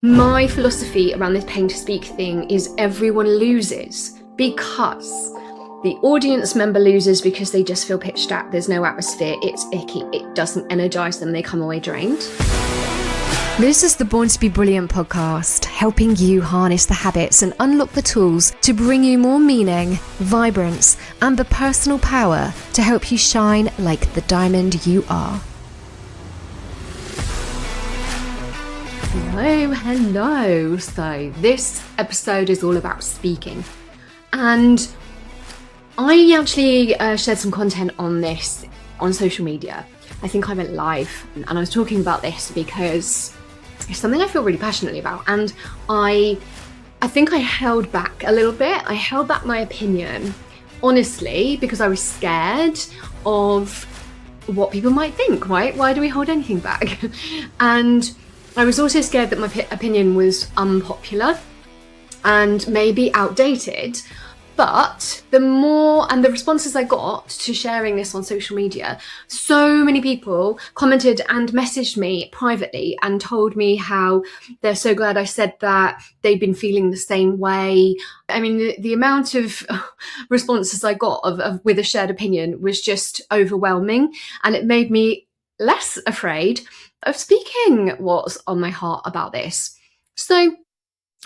My philosophy around this paying to speak thing is everyone loses because the audience member loses because they just feel pitched at. There's no atmosphere. It's icky. It doesn't energize them. They come away drained. This is the Born to be Brilliant podcast, helping you harness the habits and unlock the tools to bring you more meaning, vibrance, and the personal power to help you shine like the diamond you are. Hello. So this episode is all about speaking. And I actually shared some content on this on social media. I think I went live and I was talking about this because it's something I feel really passionately about. And I think I held back a little bit. I held back my opinion, honestly, because I was scared of what people might think, right? Why do we hold anything back? And I was also scared that my opinion was unpopular and maybe outdated. But the more and the responses I got to sharing this on social media, so many people commented and messaged me privately and told me how they're so glad I said that, they've been feeling the same way. I mean, the amount of responses I got of with a shared opinion was just overwhelming, and it made me less afraid of speaking what's on my heart about this. So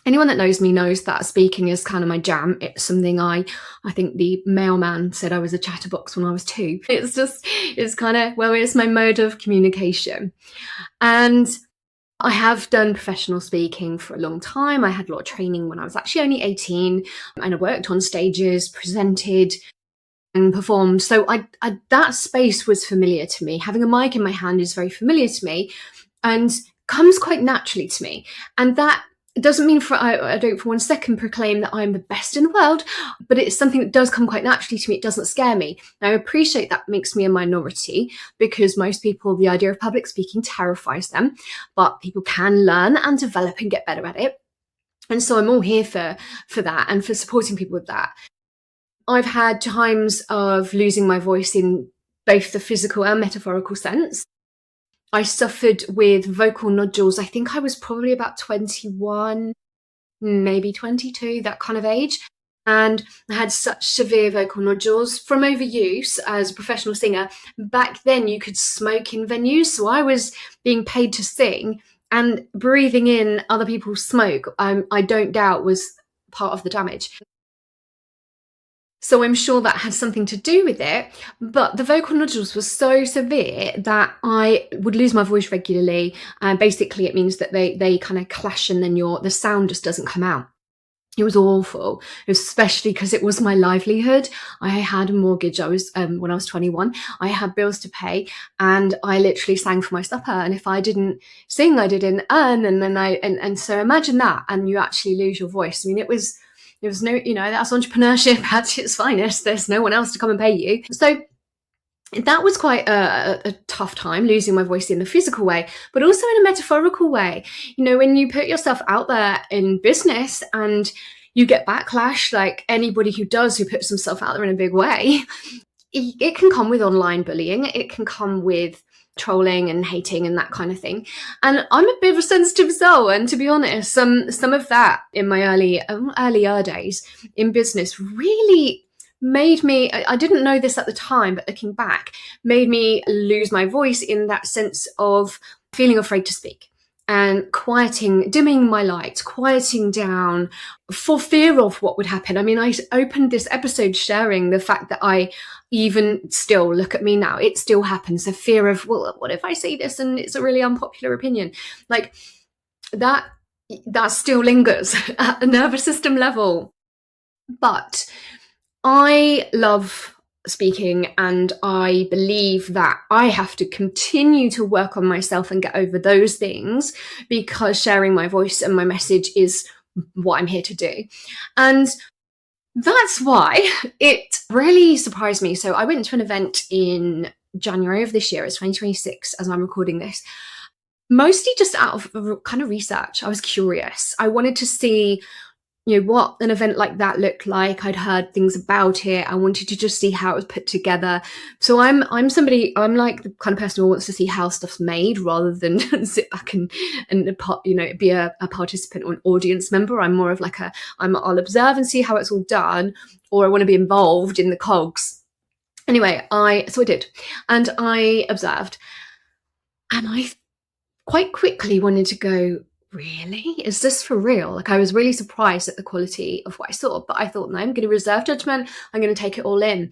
anyone that knows me knows that speaking is kind of my jam. It's something I think the mailman said I was a chatterbox when I was 2. It's kind of, well, it's my mode of communication. And I have done professional speaking for a long time. I had a lot of training when I was actually only 18, and I worked on stages, presented and performed. So I that space was familiar to me. Having a mic in my hand is very familiar to me and comes quite naturally to me. And that doesn't mean I don't for one second proclaim that I'm the best in the world, but it's something that does come quite naturally to me. It doesn't scare me. Now, I appreciate that makes me a minority because most people, the idea of public speaking terrifies them, but people can learn and develop and get better at it. And so I'm all here for that and for supporting people with that. I've had times of losing my voice in both the physical and metaphorical sense. I suffered with vocal nodules. I think I was probably about 21, maybe 22, that kind of age. And I had such severe vocal nodules from overuse as a professional singer. Back then, you could smoke in venues. So I was being paid to sing, and breathing in other people's smoke, I don't doubt was part of the damage. So I'm sure that had something to do with it, but the vocal nodules were so severe that I would lose my voice regularly. And basically it means that they kind of clash, and then the sound just doesn't come out. It was awful, especially because it was my livelihood. I had a mortgage. I was when I was 21, I had bills to pay, and I literally sang for my supper. And if I didn't sing, I didn't earn. And so imagine that, and you actually lose your voice. I mean, it was no, that's entrepreneurship at its finest. There's no one else to come and pay you. So that was quite a tough time, losing my voice in the physical way, but also in a metaphorical way. When you put yourself out there in business and you get backlash, like anybody who puts himself out there in a big way, it can come with online bullying. It can come with trolling and hating and that kind of thing. And I'm a bit of a sensitive soul, and to be honest, some of that in my earlier days in business really made me, I didn't know this at the time, but looking back, made me lose my voice in that sense of feeling afraid to speak and dimming my light, quieting down for fear of what would happen. I mean, I opened this episode sharing the fact that I even still, look at me now, it still happens. The fear of, well, what if I say this and it's a really unpopular opinion? Like that still lingers at the nervous system level. But I love speaking, and I believe that I have to continue to work on myself and get over those things, because sharing my voice and my message is what I'm here to do. And that's why it really surprised me. So I went to an event in January of this year. It's 2026 as I'm recording this, mostly just out of kind of research. I was curious. I wanted to see what an event like that looked like. I'd heard things about it. I wanted to just see how it was put together. So I'm like the kind of person who wants to see how stuff's made rather than sit back and be a participant or an audience member. I'm more of like I'll observe and see how it's all done, or I want to be involved in the cogs. Anyway, so I did, and I observed, and I quite quickly wanted to go, really? Is this for real? Like, I was really surprised at the quality of what I saw, but I thought, no, I'm going to reserve judgment. I'm going to take it all in.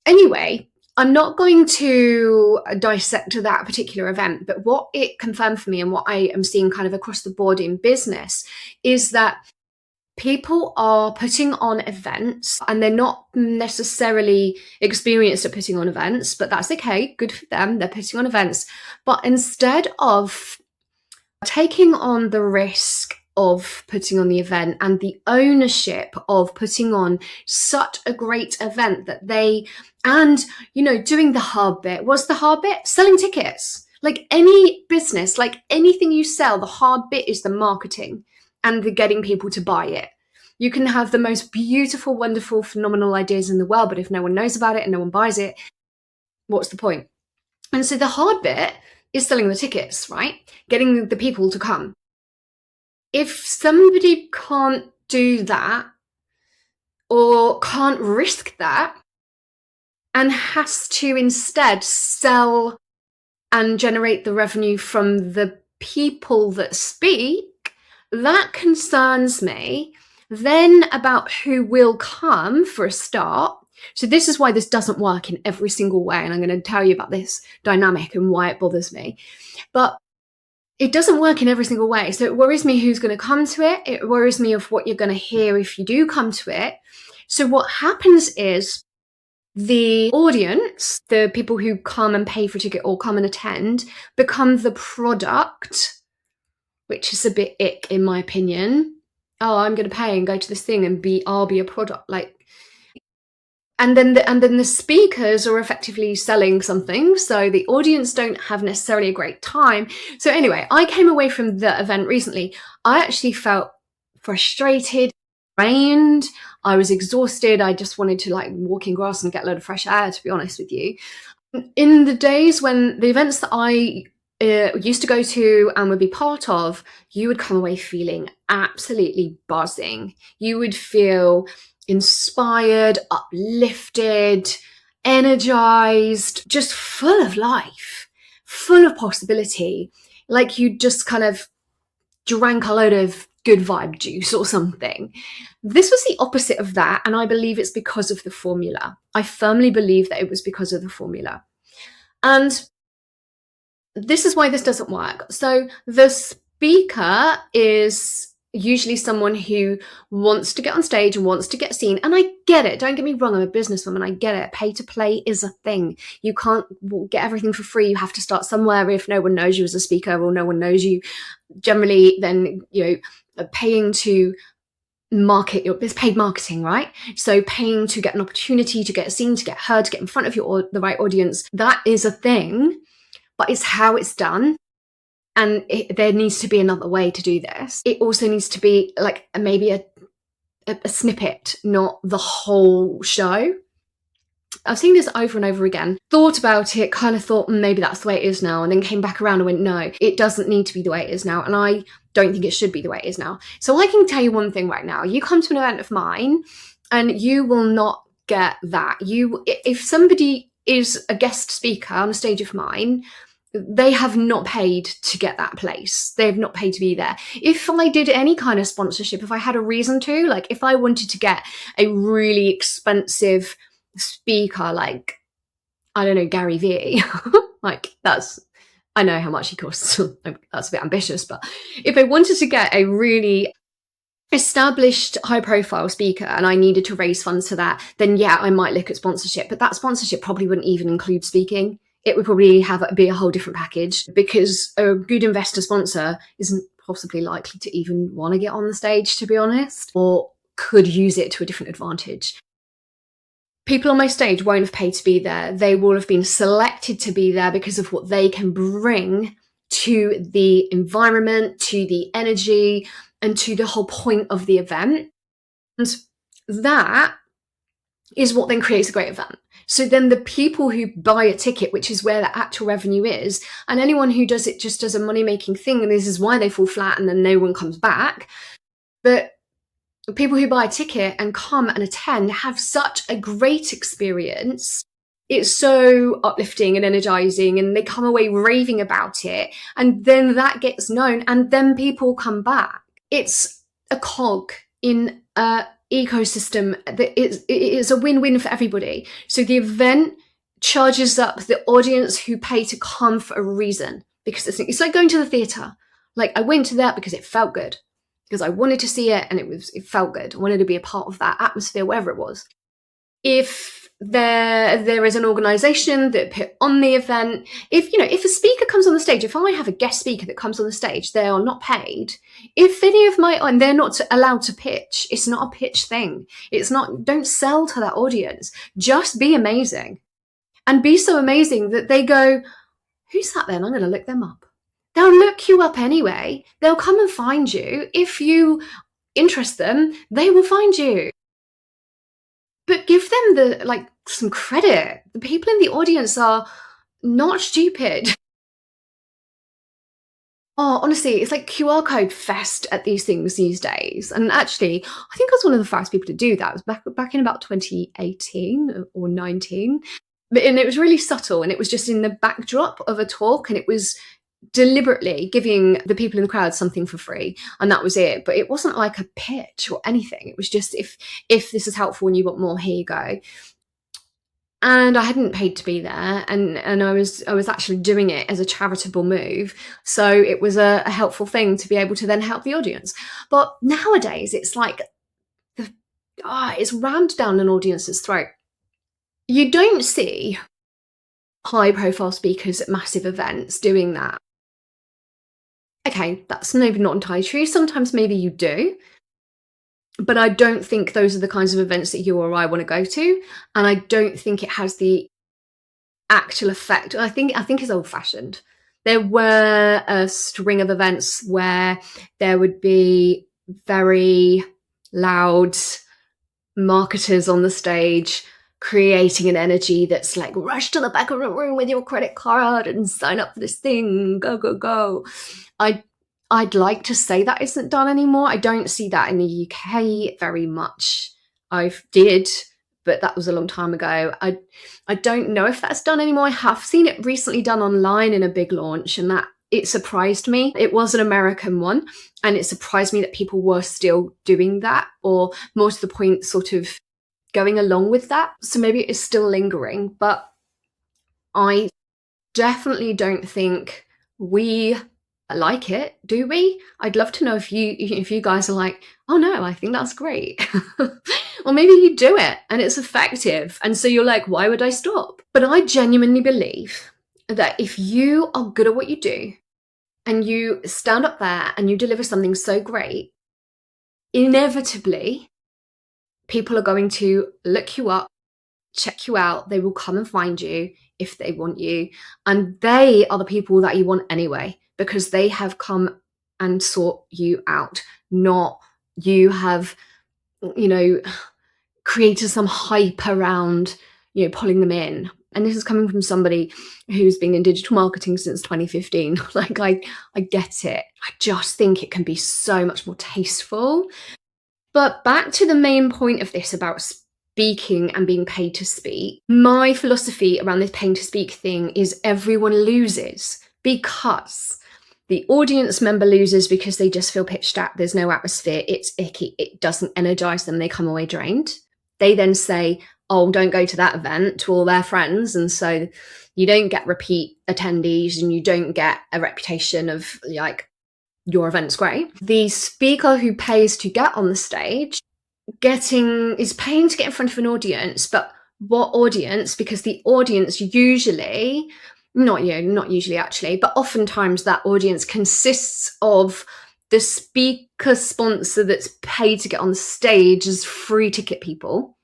Anyway, I'm not going to dissect that particular event, but what it confirmed for me and what I am seeing kind of across the board in business is that people are putting on events and they're not necessarily experienced at putting on events, but that's okay. Good for them. They're putting on events. But instead of taking on the risk of putting on the event and the ownership of putting on such a great event that doing the hard bit. What's the hard bit? Selling tickets. Like any business, like anything you sell, the hard bit is the marketing and the getting people to buy it. You can have the most beautiful, wonderful, phenomenal ideas in the world, but if no one knows about it and no one buys it, what's the point? And so the hard bit is selling the tickets, right? Getting the people to come. If somebody can't do that or can't risk that and has to instead sell and generate the revenue from the people that speak, that concerns me then about who will come for a start. So this is why this doesn't work in every single way. And I'm going to tell you about this dynamic and why it bothers me. But it doesn't work in every single way. So it worries me who's going to come to it. It worries me of what you're going to hear if you do come to it. So what happens is the audience, the people who come and pay for a ticket or come and attend, become the product, which is a bit ick in my opinion. Oh, I'm going to pay and go to this thing and I'll be a product. And then the speakers are effectively selling something, so the audience don't have necessarily a great time. So anyway, I came away from the event recently. I actually felt frustrated, drained. I was exhausted. I just wanted to walk in grass and get a load of fresh air, to be honest with you. In the days when the events that I used to go to and would be part of, you would come away feeling absolutely buzzing. You would feel inspired, uplifted, energized, just full of life, full of possibility. Like you just kind of drank a load of good vibe juice or something. This was the opposite of that, and I believe it's because of the formula. I firmly believe that it was because of the formula. And this is why this doesn't work. So the speaker is usually someone who wants to get on stage and wants to get seen. And I get it. Don't get me wrong. I'm a businesswoman. I get it. Pay to play is a thing. You can't get everything for free. You have to start somewhere. If no one knows you as a speaker or no one knows you, generally then, paying to market it's paid marketing, right? So paying to get an opportunity to get seen, to get heard, to get in front of the right audience. That is a thing, but it's how it's done. And there needs to be another way to do this. It also needs to be maybe a snippet, not the whole show. I've seen this over and over again, thought about it, kind of thought maybe that's the way it is now, and then came back around and went, no, it doesn't need to be the way it is now. And I don't think it should be the way it is now. So I can tell you one thing right now. You come to an event of mine and you will not get that. If somebody is a guest speaker on a stage of mine, they have not paid to get that place. They have not paid to be there. If I did any kind of sponsorship, if I had a reason to, if I wanted to get a really expensive speaker, I don't know, Gary Vee, I know how much he costs. That's a bit ambitious, but if I wanted to get a really established high profile speaker and I needed to raise funds for that, then yeah, I might look at sponsorship, but that sponsorship probably wouldn't even include speaking. It would probably be a whole different package, because a good investor sponsor isn't possibly likely to even want to get on the stage, to be honest, or could use it to a different advantage. People on my stage won't have paid to be there. They will have been selected to be there because of what they can bring to the environment, to the energy, and to the whole point of the event. And that is what then creates a great event. So then the people who buy a ticket, which is where the actual revenue is, and anyone who does it just as a money-making thing, and this is why they fall flat and then no one comes back. But people who buy a ticket and come and attend have such a great experience. It's so uplifting and energizing, and they come away raving about it. And then that gets known, and then people come back. It's a cog in a ecosystem that is a win-win for everybody. So the event charges up the audience who pay to come for a reason, because it's like going to the theatre. Like, I went to that because it felt good, because I wanted to see it and it felt good. I wanted to be a part of that atmosphere, wherever it was. If there is an organisation that put on the event, if a speaker comes on the stage, if I have a guest speaker that comes on the stage, they are not paid. If any of and they're not allowed to pitch, it's not a pitch thing. It's not, don't sell to that audience. Just be amazing. And be so amazing that they go, who's that then? I'm going to look them up. They'll look you up anyway. They'll come and find you. If you interest them, they will find you. But give them some credit. The people in the audience are not stupid. Oh, honestly, it's like QR code fest at these things these days. And actually, I think I was one of the first people to do that. It was back in about 2018 or 19. And it was really subtle, and it was just in the backdrop of a talk, and it was deliberately giving the people in the crowd something for free, and that was it. But it wasn't like a pitch or anything. It was just, if this is helpful and you want more, here you go. And I hadn't paid to be there, and I was actually doing it as a charitable move, so it was a helpful thing to be able to then help the audience. But nowadays it's like it's rammed down an audience's throat. You don't see high profile speakers at massive events doing that. Okay, that's maybe not entirely true. Sometimes maybe you do. But I don't think those are the kinds of events that you or I want to go to. And I don't think it has the actual effect. I think it's old-fashioned. There were a string of events where there would be very loud marketers on the stage creating an energy that's like, rush to the back of the room with your credit card and sign up for this thing, go, go, go. I'd like to say that isn't done anymore. I don't see that in the UK very much. I did, but that was a long time ago. I don't know if that's done anymore. I have seen it recently done online in a big launch, and that it surprised me. It was an American one, and it surprised me that people were still doing that, or more to the point, sort of going along with that. So maybe it is still lingering, but I definitely don't think we like it, do we? I'd love to know if you guys are like, oh no, I think that's great. Or maybe you do it and it's effective, and so you're like, why would I stop? But I genuinely believe that if you are good at what you do and you stand up there and you deliver something so great, inevitably people are going to look you up, check you out. They will come and find you if they want you, and they are the people that you want anyway, because they have come and sought you out, not you have, created some hype around, pulling them in. And this is coming from somebody who's been in digital marketing since 2015. Like, I get it. I just think it can be so much more tasteful. But back to the main point of this about speaking and being paid to speak. My philosophy around this paying to speak thing is everyone loses, because the audience member loses because they just feel pitched at. There's no atmosphere. It's icky. It doesn't energize them. They come away drained. They then say, oh, don't go to that event, to all their friends. And so you don't get repeat attendees, and you don't get a reputation of like, your event's great. The speaker who pays to get on the stage is paying to get in front of an audience, but what audience? Because the audience usually, not usually actually, but oftentimes that audience consists of the speaker sponsor that's paid to get on the stage as free ticket people.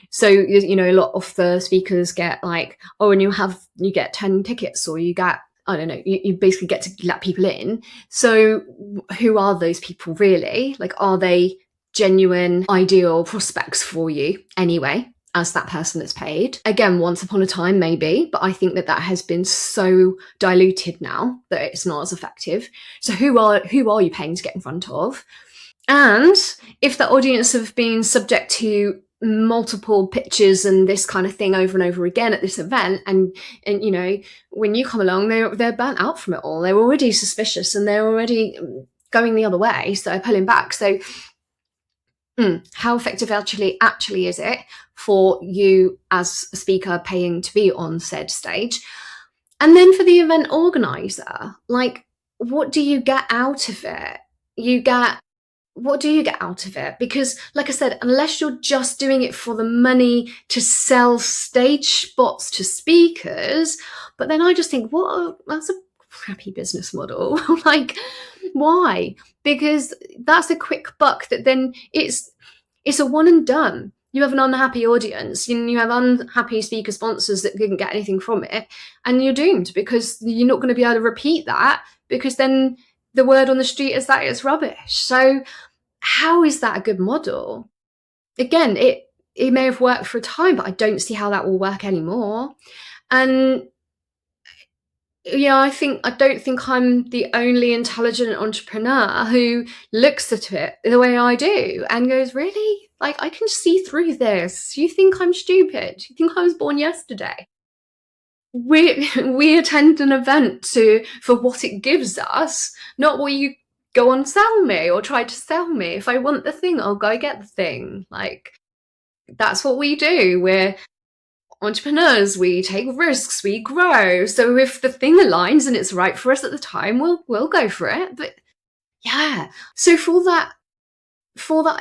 So, a lot of the speakers get like, oh, and you get 10 tickets, or you get I don't know, you basically get to let people in. So who are those people really? Like, are they genuine, ideal prospects for you anyway, as that person that's paid? Again, once upon a time, maybe, but I think that has been so diluted now that it's not as effective. So who are you paying to get in front of? And if the audience have been subject to multiple pitches and this kind of thing over and over again at this event, and when you come along, they're burnt out from it all. They're already suspicious and they're already going the other way, so they're pulling back. So how effective actually is it for you as a speaker paying to be on said stage? And then for the event organizer, like, what do you get out of it? What do you get out of it? Because, like I said, unless you're just doing it for the money to sell stage spots to speakers, but then I just think, that's a crappy business model. Like, why? Because that's a quick buck that then it's a one and done. You have an unhappy audience, you have unhappy speaker sponsors that didn't get anything from it, and you're doomed because you're not going to be able to repeat that, because then the word on the street is that it's rubbish. So how is that a good model? Again, it may have worked for a time, but I don't see how that will work anymore. And yeah, I don't think I'm the only intelligent entrepreneur who looks at it the way I do and goes, really? Like, I can see through this. You think I'm stupid? You think I was born yesterday? We attend an event for what it gives us, not what you go on sell me or try to sell me. If I want the thing, I'll go get the thing. Like, that's what we do. We're entrepreneurs, we take risks, we grow. So if the thing aligns and it's right for us at the time, we'll go for it. But yeah, so for that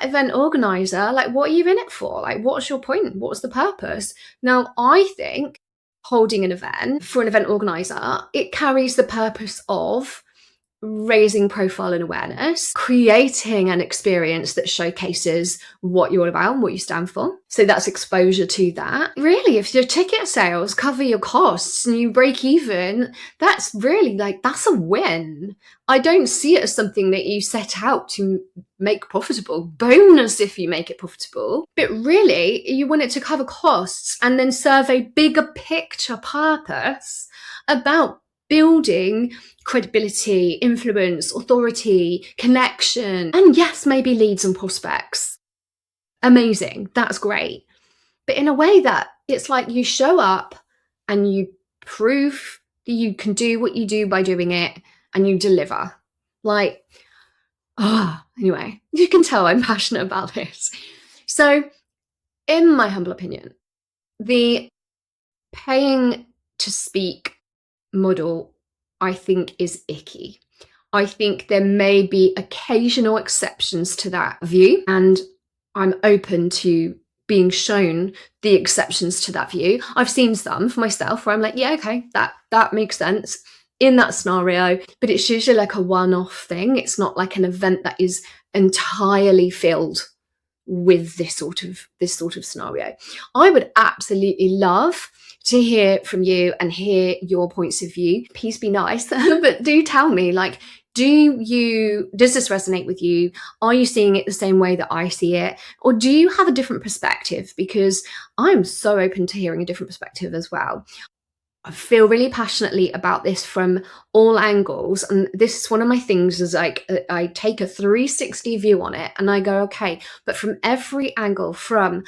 event organizer, like, what are you in it for? Like, what's your point? What's the purpose? Now, I think holding an event for an event organizer, it carries the purpose of raising profile and awareness, creating an experience that showcases what you're about and what you stand for. So that's exposure to that. Really, if your ticket sales cover your costs and you break even, that's really, like, that's a win. I don't see it as something that you set out to make profitable. Bonus if you make it profitable. But really, you want it to cover costs and then serve a bigger picture purpose about building credibility, influence, authority, connection, and yes, maybe leads and prospects. Amazing, that's great. But in a way that it's like you show up and you prove that you can do what you do by doing it, and you deliver. Like, anyway, you can tell I'm passionate about this. So, in my humble opinion, the paying to speak model, I think, is icky. I think there may be occasional exceptions to that view, and I'm open to being shown the exceptions to that view. I've seen some for myself where I'm like, yeah, okay, that makes sense in that scenario, but it's usually like a one-off thing. It's not like an event that is entirely filled with this sort of scenario. I would absolutely love to hear from you and hear your points of view. Please be nice, but do tell me, like, does this resonate with you? Are you seeing it the same way that I see it? Or do you have a different perspective? Because I'm so open to hearing a different perspective as well. I feel really passionately about this from all angles. And this is one of my things, is like, I take a 360 view on it and I go, okay, but from every angle, from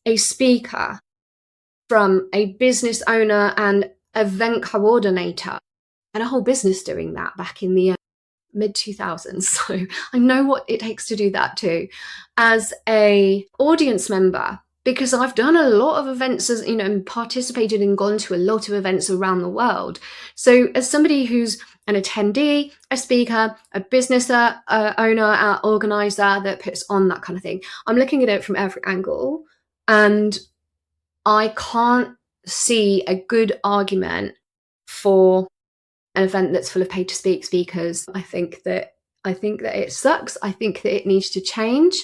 a speaker, from a business owner and event coordinator, and a whole business doing that back in the mid 2000s. So I know what it takes to do that too. As a audience member, because I've done a lot of events, as you know, and participated and gone to a lot of events around the world. So as somebody who's an attendee, a speaker, a business owner, organizer that puts on that kind of thing, I'm looking at it from every angle, and I can't see a good argument for an event that's full of paid to speak speakers. I think that it sucks. I think that it needs to change.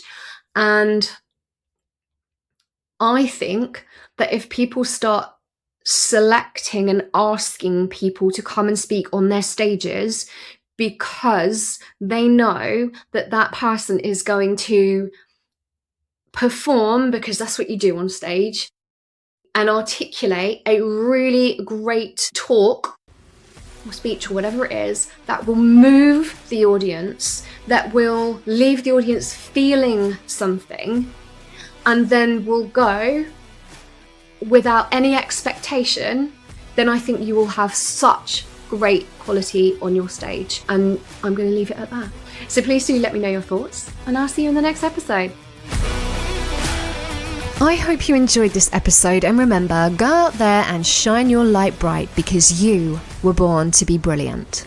And I think that if people start selecting and asking people to come and speak on their stages because they know that that person is going to perform, because that's what you do on stage, and articulate a really great talk or speech or whatever it is that will move the audience, that will leave the audience feeling something, and then will go without any expectation, then I think you will have such great quality on your stage. And I'm going to leave it at that. So please do let me know your thoughts, and I'll see you in the next episode. I hope you enjoyed this episode, and remember, go out there and shine your light bright because you were born to be brilliant.